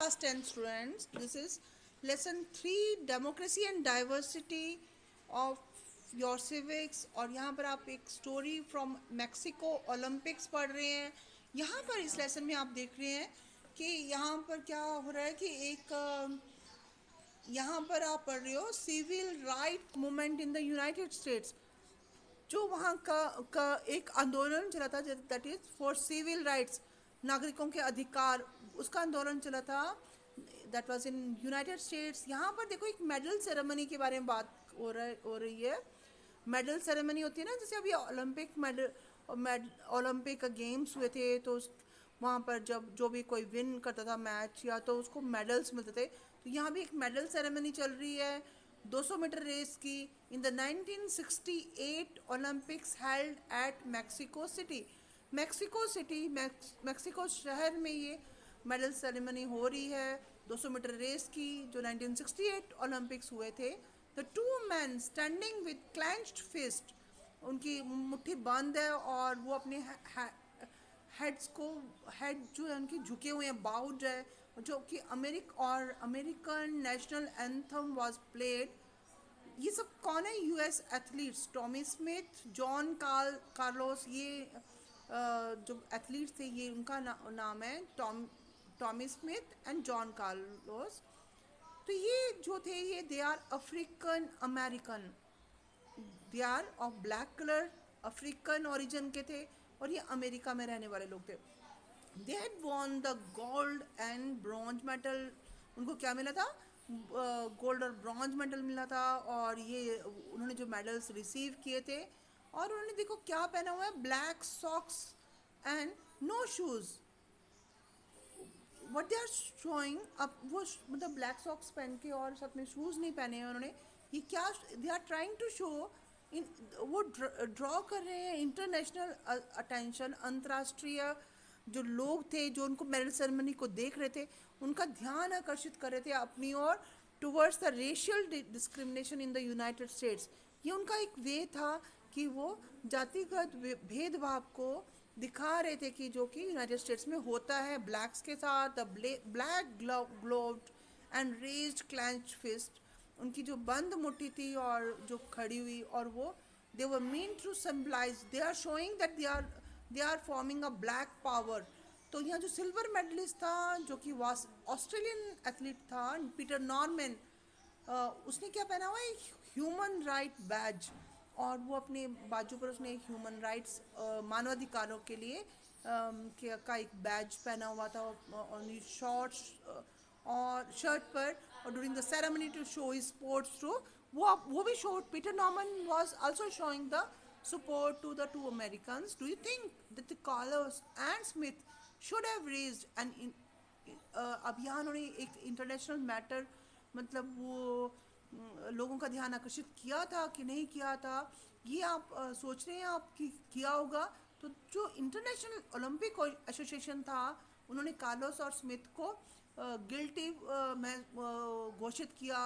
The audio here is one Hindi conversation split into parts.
class 10 students. This is lesson 3 democracy and diversity of your civics. और यहाँ पर आप एक स्टोरी फ्रॉम मैक्सिको ओलंपिक्स पढ़ रहे हैं. यहाँ पर इस लेसन में आप देख रहे हैं कि यहाँ पर क्या हो रहा है कि यहाँ पर आप पढ़ रहे हो civil right movement in the United States. जो वहाँ का एक आंदोलन चला था that is for civil rights, नागरिकों के अधिकार, उसका आंदोलन चला था. That was in United States. यहाँ पर देखो एक मेडल सेरेमनी के बारे में बात हो रही है. मेडल सेरेमनी होती है ना, जैसे अभी ओलंपिक गेम्स हुए थे तो वहाँ पर जब जो भी कोई विन करता था मैच या तो उसको मेडल्स मिलते थे. तो यहाँ भी एक मेडल सेरेमनी चल रही है 200 मीटर रेस की. In the 1968 Olympics held at Mexico city. Mexico शहर में ये मेडल सेरेमनी हो रही है 200 मीटर रेस की, जो 1968 ओलंपिक्स हुए थे. The two man standing with clenched fist, उनकी मुट्ठी बंद है और वो अपने हेड जो है उनकी झुके हुए हैं, बाउड है, जो कि American national anthem was played. ये सब कौन है? US athletes Tommy Smith, John Carlos, ये जो एथलीट्स थे ये उनका नाम है Tommy Smith and John Carlos. तो ये जो थे ये they are African American, they are of black colour, African origin के थे और ये अमेरिका में रहने वाले लोग थे. They had won the gold and bronze medal. उनको क्या मिला था? गोल्ड और ब्रॉन्ज मेडल मिला था. और ये उन्होंने जो मेडल्स रिसीव किए थे, और उन्होंने देखो क्या पहना हुआ है, black socks and no shoes. What they are showing, अब वो मतलब ब्लैक सॉक्स पहन के और साथ में शूज़ नहीं पहने हैं उन्होंने. ये क्या they are trying to show in, वो ड्रॉ कर रहे हैं इंटरनेशनल अटेंशन. अंतर्राष्ट्रीय जो लोग थे जो उनको मेडल सेरेमनी को देख रहे थे उनका ध्यान आकर्षित कर रहे थे अपनी ओर towards the racial discrimination in the United States. ये उनका एक वे था कि वो जातिगत भेदभाव को दिखा रहे थे कि जो कि यूनाइटेड स्टेट्स में होता है ब्लैक्स के साथ. The black gloved and raised clenched fist, उनकी जो बंद मुट्ठी थी और जो खड़ी हुई, और वो they were mean to symbolize, they are showing that they are forming a black power. तो यहाँ जो सिल्वर मेडलिस्ट था जो कि ऑस्ट्रेलियन एथलीट था पीटर नॉर्मन, उसने क्या पहना हुआ है? Human right badge. और वो अपने बाजू पर उसने ह्यूमन राइट्स, मानवाधिकारों के लिए का एक बैज पहना हुआ था ऑन शॉर्ट्स और शर्ट पर. और during the ceremony to show his sports through, वो भी show, Peter Norman was also showing the support to the two Americans. Do you think that the Carlos and Smith should have raised an अब यहाँ उन्होंने एक इंटरनेशनल मैटर, मतलब वो लोगों का ध्यान आकर्षित किया था कि नहीं किया था, ये आप सोच रहे हैं आप कि किया होगा. तो जो इंटरनेशनल ओलंपिक एसोसिएशन था उन्होंने कार्लोस और स्मिथ को गिल्टी घोषित किया.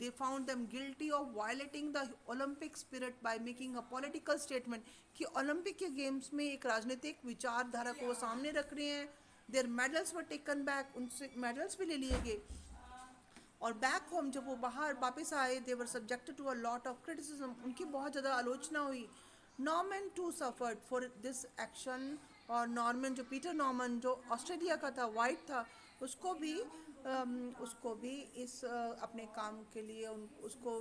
They found them guilty of violating the Olympic spirit by making a political statement कि ओलंपिक के गेम्स में एक राजनीतिक विचारधारा को वो सामने रख रहे हैं. Their medals were taken back, उनसे मेडल्स भी ले लिए गए. और बैक होम जब वो बाहर वापस आए, they were subjected to a lot of criticism, उनकी बहुत ज़्यादा आलोचना हुई. Norman too suffered for this action. और नॉर्मन जो पीटर नॉर्मन जो ऑस्ट्रेलिया का था, वाइट था, उसको भी इस अपने काम के लिए उसको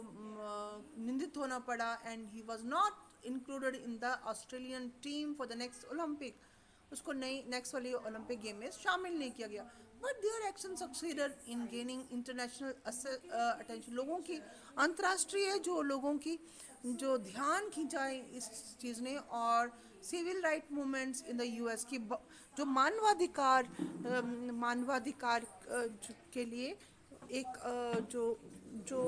निंदित होना पड़ा. And he was not included in the Australian team for the next Olympic. उसको नई नेक्स्ट वाली ओलंपिक गेम में शामिल नहीं किया गया. But their action succeeded in gaining international attention. लोगों की अंतर्राष्ट्रीय जो लोगों की जो ध्यान खींचाए इस चीज़ ने. और civil right movements in the US की जो मानवाधिकार के लिए एक जो जो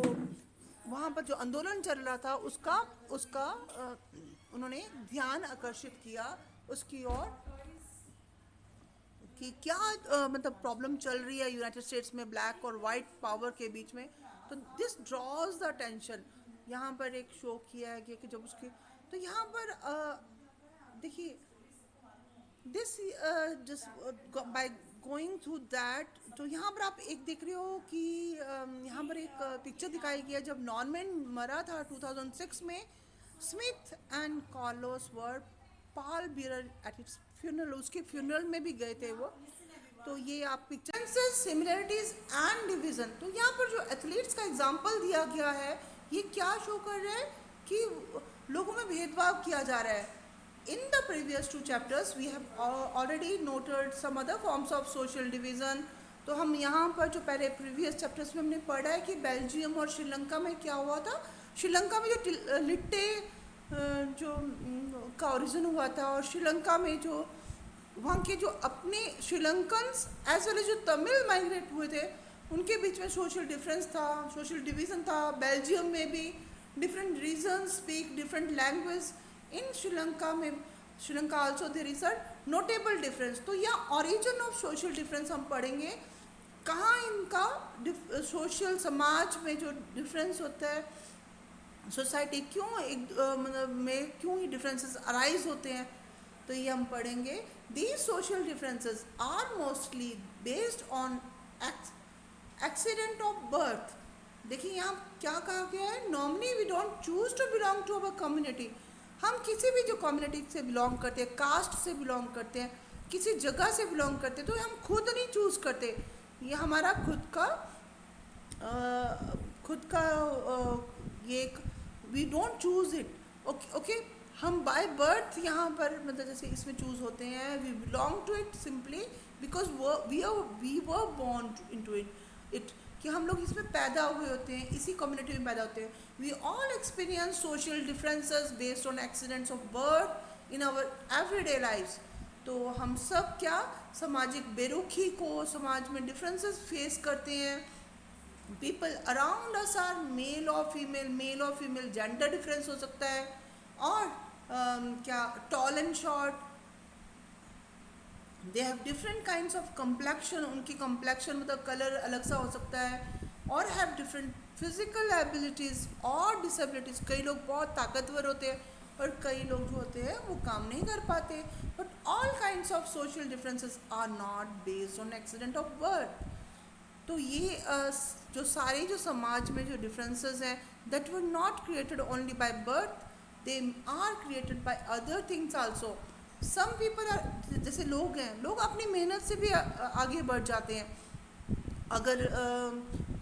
वहाँ पर जो आंदोलन चल रहा था उसका उसका उन्होंने ध्यान आकर्षित किया उसकी ओर कि क्या मतलब प्रॉब्लम चल रही है यूनाइटेड स्टेट्स में ब्लैक और वाइट पावर के बीच में. तो दिस ड्रॉज द अटेंशन. यहाँ पर एक शो किया गया कि जब उसकी, तो यहाँ पर देखिए this just by going through that, तो यहाँ पर आप एक देख रहे हो कि यहाँ पर एक पिक्चर दिखाई गया जब नॉर्मन मरा था 2006 में। Smith and Carlos were pallbearer at its funeral, उसके फ्यूनरल में भी गए थे वो। तो ये आप पिक्चर सिमिलरिटीज एंड डिवीजन, तो यहाँ पर जो एथलीट्स का एग्जांपल दिया गया है ये क्या शो कर रहा है कि लोगों में भेदभाव किया जा रहा है। In the previous two chapters we have already noted some other forms of social division। तो हम यहाँ पर जो पहले प्रीवियस चैप्टर्स में हमने पढ़ा है कि बेल्जियम और श्रीलंका में क्या हुआ था। श्रीलंका में जो लिट्टे जो का ओरिजिन हुआ था, और श्रीलंका में जो वहाँ के जो अपने श्रीलंकन्स एज वेल एज जो तमिल माइग्रेट हुए थे उनके बीच में सोशल डिफरेंस था, सोशल डिवीज़न था। बेल्जियम में भी different region speak different language. In Sri Lanka में, Sri Lanka also there is a notable difference. तो यहाँ ऑरिजिन ऑफ सोशल डिफरेंस हम पढ़ेंगे, कहाँ इनका सोशल समाज में जो डिफरेंस होता है, सोसाइटी क्यों एक मतलब में क्यों ही डिफरेंसेस अराइज होते हैं, तो ये हम पढ़ेंगे। These social differences are mostly based on accident of birth. देखिए यहाँ क्या कहा गया है, normally we don't choose to belong to our community. हम किसी भी जो कम्युनिटी से बिलोंग करते हैं, कास्ट से बिलोंग करते हैं, किसी जगह से बिलोंग करते हैं, तो हम खुद नहीं चूज़ करते। ये हमारा खुद का ये we don't choose it. Okay हम बाय बर्थ यहाँ पर मतलब जैसे इसमें चूज़ होते हैं, we belong to it simply because we were born into it कि हम लोग इसमें पैदा हुए होते हैं, इसी कम्युनिटी में पैदा होते हैं। We all experience social differences based on accidents of birth in our everyday lifes. तो हम सब क्या सामाजिक बेरुखी को, समाज में डिफरेंसेस फेस करते हैं। People around us are male और फीमेल जेंडर डिफरेंस हो सकता है, और क्या tall and short, they have different kinds of complexion, उनकी कम्प्लेक्शन मतलब कलर अलग सा हो सकता है, और हैव डिफरेंट फिजिकल एबिलिटीज़ और डिसेबिलिटीज़। कई लोग बहुत ताकतवर होते हैं और कई लोग जो होते हैं वो काम नहीं कर पाते। But all kinds of social differences are not based on accident of birth. तो ये जो सारे जो समाज में जो डिफरेंसेस हैं that were not created only by birth, they are created by other things also. Some people are, जैसे लोग हैं, लोग अपनी मेहनत से भी आगे बढ़ जाते हैं। अगर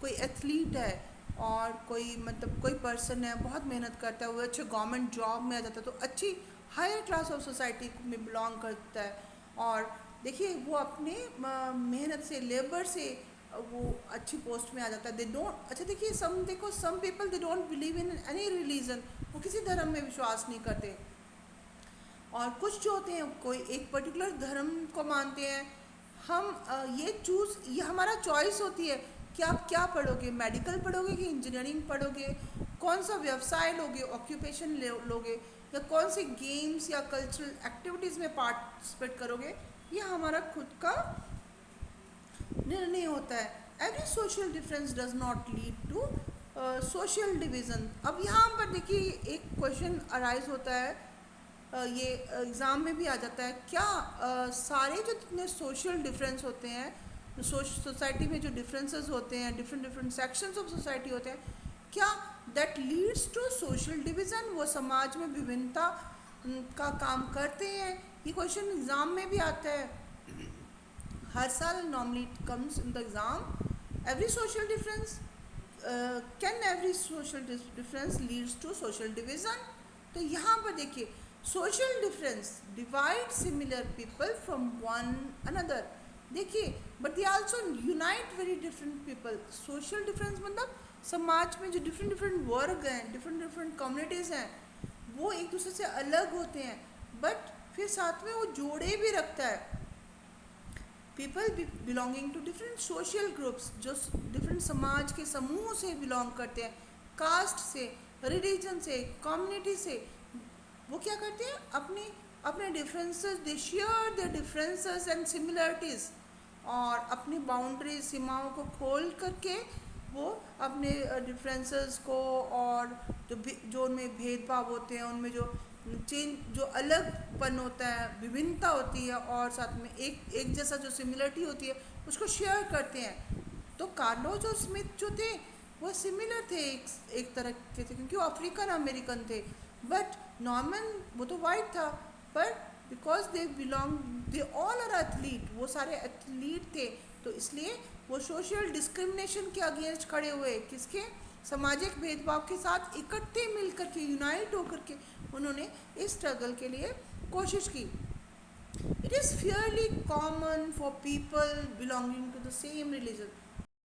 कोई एथलीट है और कोई मतलब कोई पर्सन है बहुत मेहनत करता है, वो अच्छे गवर्नमेंट जॉब में आ जाता है, तो अच्छी हायर क्लास ऑफ सोसाइटी में बिलोंग करता है। और देखिए वो अपने मेहनत से, लेबर से वो अच्छी पोस्ट में आ जाता है। दे डोंट, अच्छा देखिए some people they don't believe in any religion, वो किसी धर्म में विश्वास नहीं करते। और कुछ जो होते हैं कोई एक पर्टिकुलर धर्म को मानते हैं। हम ये हमारा चॉइस होती है कि आप क्या पढ़ोगे, मेडिकल पढ़ोगे कि इंजीनियरिंग पढ़ोगे, कौन सा व्यवसाय लोगे, ऑक्यूपेशन लोगे, या कौन से गेम्स या कल्चरल एक्टिविटीज़ में पार्टिसिपेट करोगे, ये हमारा खुद का निर्णय होता है। Every social difference does not lead to social division. अब यहाँ पर देखिए एक क्वेश्चन अराइज होता है, ये एग्ज़ाम में भी आ जाता है, क्या सारे जो जितने सोशल डिफरेंस होते हैं, सोसाइटी में जो डिफरेंसेस होते हैं, डिफरेंट सेक्शंस ऑफ सोसाइटी होते हैं, क्या that leads to social division, वो समाज में विभिन्नता का काम करते हैं? ये क्वेश्चन एग्ज़ाम में भी आता है हर साल, normally it comes in the exam. Every social difference can every social difference leads to social division. तो यहाँ पर देखिए social difference divide similar people from one another. देखिए but they also unite very different people. Social difference मतलब समाज में जो डिफरेंट वर्ग हैं, डिफरेंट कम्युनिटीज़ हैं, वो एक दूसरे से अलग होते हैं, बट फिर साथ में वो जोड़े भी रखता है। People belonging to different social groups, जो डिफरेंट समाज के समूह से बिलोंग करते हैं, कास्ट से, रिलीजन से, कम्युनिटी से, वो क्या करते हैं अपने differences, they share their differences and similarities, और अपनी बाउंड्री सीमाओं को खोल करके वो अपने डिफरेंसेस को, और जो उनमें भेदभाव होते हैं, उनमें जो चेंज जो अलगपन होता है, विभिन्नता होती है, और साथ में एक एक जैसा जो सिमिलरिटी होती है उसको शेयर करते हैं। तो कार्लोस और स्मिथ जो थे वो सिमिलर थे एक तरह के थे, क्योंकि वो अफ्रीकन अमेरिकन थे। बट नॉर्मन वो तो वाइट था, but because they belong, they all are athlete, वो सारे एथलीट थे, तो इसलिए वो सोशल डिस्क्रिमिनेशन के अगेंस्ट खड़े हुए, किसके, सामाजिक भेदभाव के साथ इकट्ठे मिलकर के, यूनाइट होकर के उन्होंने इस स्ट्रगल के लिए कोशिश की। It is fairly common for people belonging to the same religion,